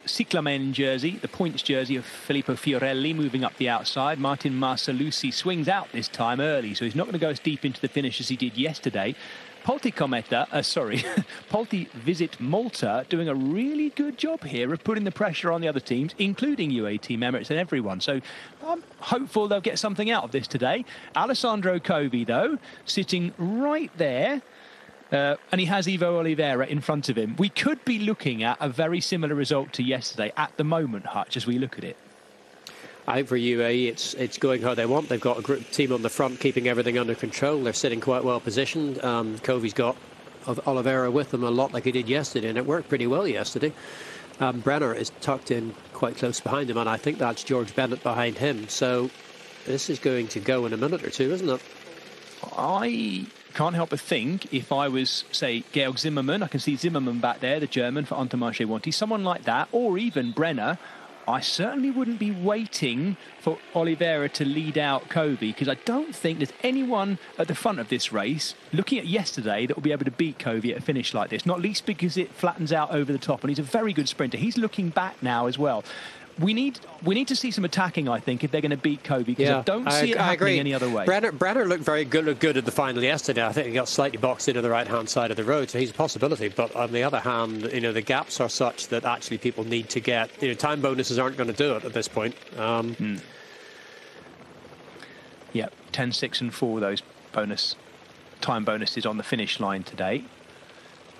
cyclamen jersey, the points jersey of Filippo Fiorelli, moving up the outside. Martin Marsalusi swings out this time early, so he's not going to go as deep into the finish as he did yesterday. Polti Visit Malta doing a really good job here of putting the pressure on the other teams, including UAE Emirates and everyone. So I'm hopeful they'll get something out of this today. Alessandro Covi, though, sitting right there. And he has Ivo Oliveira in front of him. We could be looking at a very similar result to yesterday at the moment, Hutch, as we look at it. I think for UAE, it's going how they want. They've got a group team on the front keeping everything under control. They're sitting quite well positioned. Covi's got Oliveira with them a lot like he did yesterday, and it worked pretty well yesterday. Brenner is tucked in quite close behind him, and I think that's George Bennett behind him. So this is going to go in a minute or two, isn't it? I can't help but think if I was, say, Georg Zimmermann, I can see Zimmermann back there, the German, for Intermarché Wanty, someone like that, or even Brenner, I certainly wouldn't be waiting for Oliveira to lead out Covi, because I don't think there's anyone at the front of this race, looking at yesterday, that will be able to beat Covi at a finish like this, not least because it flattens out over the top, and he's a very good sprinter. He's looking back now as well. We need to see some attacking, I think, if they're going to beat Covi, because I don't see it happening any other way. Brenner looked very good at the final yesterday. I think he got slightly boxed into the right-hand side of the road, so he's a possibility. But on the other hand, the gaps are such that actually people need to get... time bonuses aren't going to do it at this point. Yeah, 10, 6 and 4, those time bonuses on the finish line today.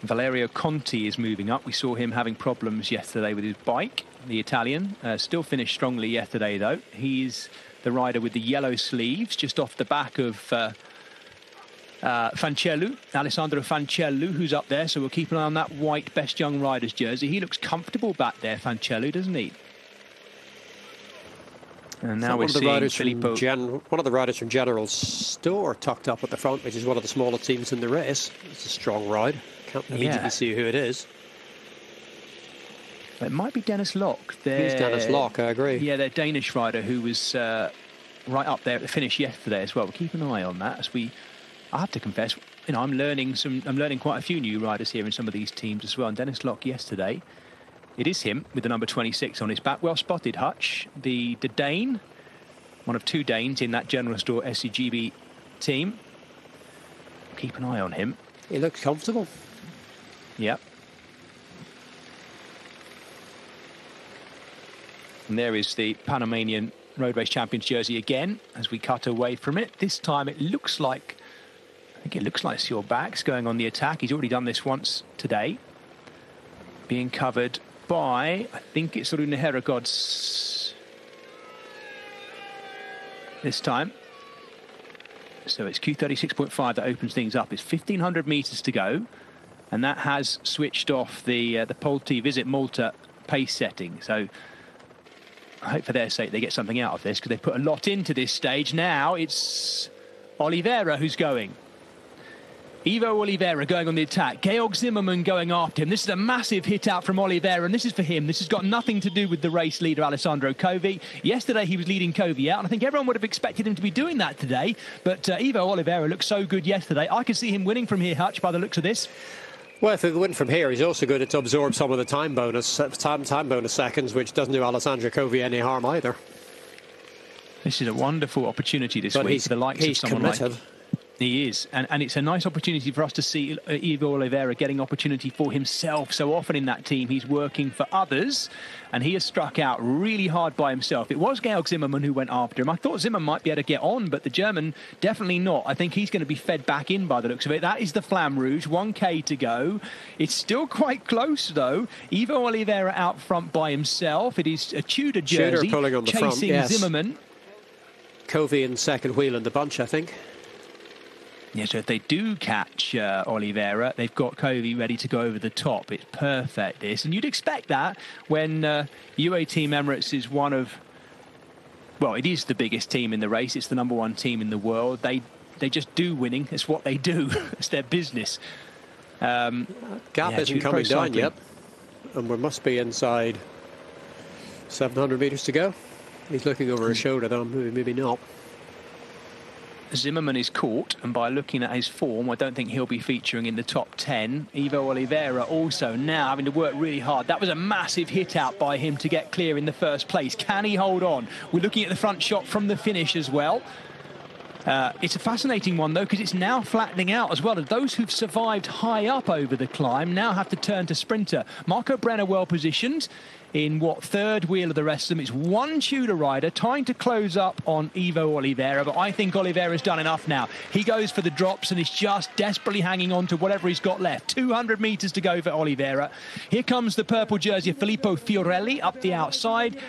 Valerio Conti is moving up. We saw him having problems yesterday with his bike. The Italian still finished strongly yesterday, though. He's the rider with the yellow sleeves, just off the back of Fancellu, Alessandro Fancellu, who's up there. So we'll keep an eye on that white Best Young Riders jersey. He looks comfortable back there, Fancellu, doesn't he? And now we're seeing Filippo. One of the riders from General Store tucked up at the front, which is one of the smaller teams in the race. It's a strong ride. Can't immediately see who it is. It might be Dennis Locke. He's Dennis Locke, I agree. Yeah, their Danish rider who was right up there at the finish yesterday as well. We'll keep an eye on that as I have to confess, I'm learning quite a few new riders here in some of these teams as well. And Dennis Locke yesterday, it is him with the number 26 on his back. Well spotted, Hutch. The Dane, one of two Danes in that General Store SCGB team. Keep an eye on him. He looks comfortable. Yep. And there is the Panamanian Road Race Champions jersey again as we cut away from it. This time it looks like, Sjoerbaek's going on the attack. He's already done this once today. Being covered by, I think it's Rune Herregods this time. So it's Q36.5 that opens things up. It's 1,500 metres to go. And that has switched off the Polti Visit Malta pace setting. So I hope for their sake they get something out of this, because they put a lot into this stage. Now it's Oliveira who's going. Ivo Oliveira going on the attack. Georg Zimmermann going after him. This is a massive hit out from Oliveira, and this is for him. This has got nothing to do with the race leader, Alessandro Covi. Yesterday he was leading Covi out, and I think everyone would have expected him to be doing that today. But Ivo Oliveira looked so good yesterday. I could see him winning from here, Hutch, by the looks of this. Well, if he win from here, he's also good to absorb some of the time bonus seconds, which doesn't do Alessandro Covi any harm either. This is a wonderful opportunity this week for the likes of someone committed. Like... He is, and it's a nice opportunity for us to see Ivo Oliveira getting opportunity for himself. So often in that team, he's working for others, and he has struck out really hard by himself. It was Georg Zimmermann who went after him. I thought Zimmermann might be able to get on, but the German definitely not. I think he's going to be fed back in by the looks of it. That is the Flamme Rouge, 1K to go. It's still quite close, though. Ivo Oliveira out front by himself. It is a Tudor jersey pulling on the chasing front, yes. Zimmermann. Covi in second wheel in the bunch, I think. Yeah, so if they do catch Oliveira, they've got Covi ready to go over the top. It's perfect, this. And you'd expect that when UAE Emirates is one of... Well, it is the biggest team in the race. It's the number one team in the world. They just do winning. It's what they do. It's their business. Gap isn't coming down yet. And we must be inside 700 metres to go. He's looking over his shoulder, though. Maybe not. Zimmerman is caught, and by looking at his form, I don't think he'll be featuring in the top 10. Ivo Oliveira also now having to work really hard. That was a massive hit out by him to get clear in the first place. Can he hold on? We're looking at the front shot from the finish as well. It's a fascinating one, though, because it's now flattening out as well. Those who've survived high up over the climb now have to turn to sprinter. Marco Brenner well positioned in third wheel of the rest of them. It's one Tudor rider trying to close up on Ivo Oliveira, but I think Oliveira's done enough now. He goes for the drops and is just desperately hanging on to whatever he's got left. 200 metres to go for Oliveira. Here comes the purple jersey of Filippo Fiorelli up the outside.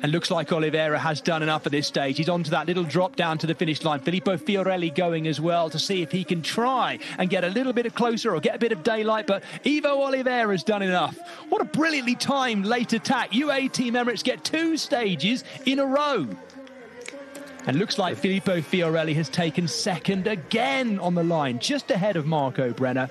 And looks like Oliveira has done enough at this stage. He's onto that little drop down to the finish line. Filippo Fiorelli going as well to see if he can try and get a little bit closer or get a bit of daylight. But Ivo Oliveira has done enough. What a brilliantly timed late attack. UAE Team Emirates get 2 stages in a row. And looks like Filippo Fiorelli has taken second again on the line, just ahead of Marco Brenner.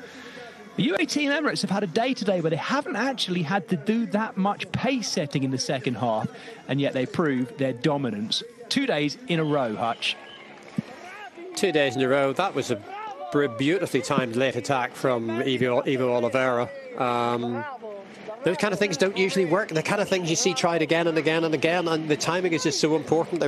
The UAE Team Emirates have had a day today where they haven't actually had to do that much pace setting in the second half, and yet they prove their dominance. 2 days in a row, Hutch. 2 days in a row. That was a beautifully timed late attack from Ivo Oliveira. Those kind of things don't usually work. The kind of things you see tried again and again and again, and the timing is just so important.